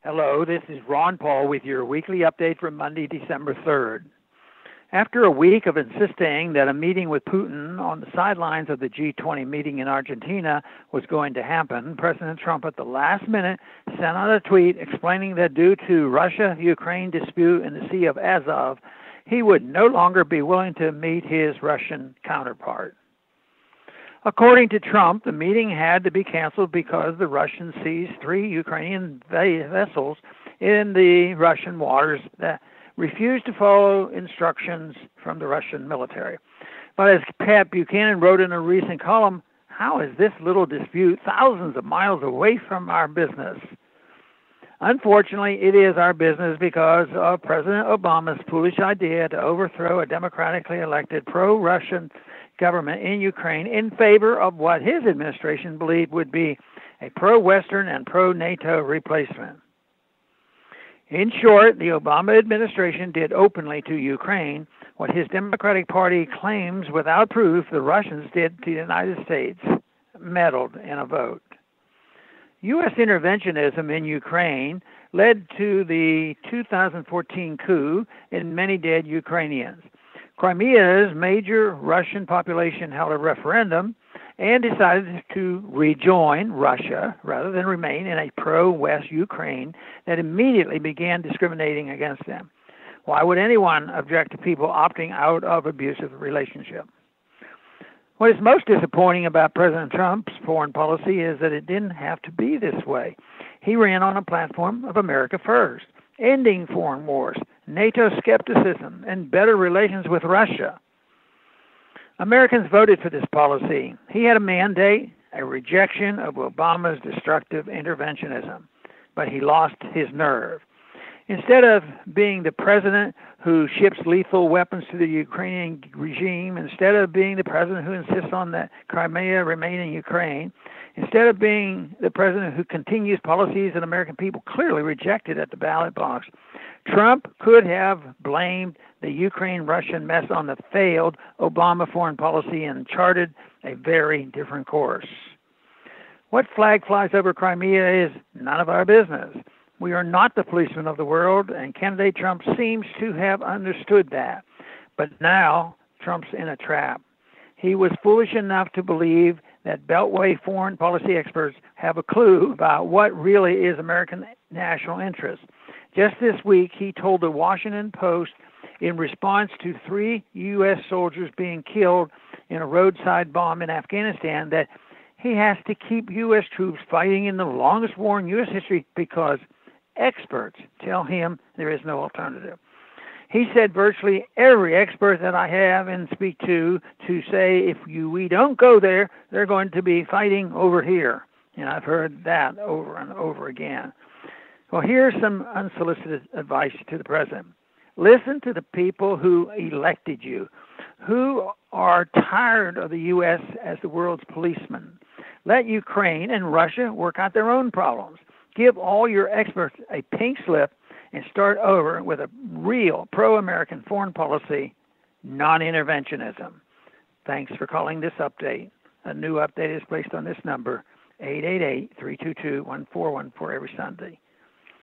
Hello, this is Ron Paul with your weekly update for Monday, December 3rd. After a week of insisting that a meeting with Putin on the sidelines of the G20 meeting in Argentina was going to happen, President Trump at the last minute sent out a tweet explaining that due to Russia-Ukraine dispute in the Sea of Azov, he would no longer be willing to meet his Russian counterpart. According to Trump, the meeting had to be canceled because the Russians seized 3 Ukrainian vessels in the Russian waters that refused to follow instructions from the Russian military. But as Pat Buchanan wrote in a recent column, how is this little dispute thousands of miles away from our business? Unfortunately, it is our business because of President Obama's foolish idea to overthrow a democratically elected pro-Russian government in Ukraine in favor of what his administration believed would be a pro-Western and pro-NATO replacement. In short, the Obama administration did openly to Ukraine what his Democratic Party claims without proof the Russians did to the United States, meddled in a vote. U.S. interventionism in Ukraine led to the 2014 coup and many dead Ukrainians. Crimea's major Russian population held a referendum and decided to rejoin Russia rather than remain in a pro-West Ukraine that immediately began discriminating against them. Why would anyone object to people opting out of abusive relationship? What is most disappointing about President Trump's foreign policy is that it didn't have to be this way. He ran on a platform of America first, ending foreign wars, NATO skepticism, and better relations with Russia. Americans voted for this policy. He had a mandate, a rejection of Obama's destructive interventionism, but he lost his nerve. Instead of being the president who ships lethal weapons to the Ukrainian regime, instead of being the president who insists on that Crimea remain in Ukraine, instead of being the president who continues policies that American people clearly rejected at the ballot box, Trump could have blamed the Ukraine-Russian mess on the failed Obama foreign policy and charted a very different course. What flag flies over Crimea is none of our business. We are not the policemen of the world, and candidate Trump seems to have understood that. But now, Trump's in a trap. He was foolish enough to believe that Beltway foreign policy experts have a clue about what really is American national interest. Just this week, he told the Washington Post in response to 3 U.S. soldiers being killed in a roadside bomb in Afghanistan that he has to keep U.S. troops fighting in the longest war in U.S. history because experts tell him there is no alternative. He said virtually every expert that I have and speak to say if we don't go there, they're going to be fighting over here. And I've heard that over and over again. Well, here's some unsolicited advice to the president. Listen to the people who elected you, who are tired of the U.S. as the world's policeman. Let Ukraine and Russia work out their own problems. Give all your experts a pink slip and start over with a real pro-American foreign policy, non-interventionism. Thanks for calling this update. A new update is placed on this number, 888-322-1414 every Sunday.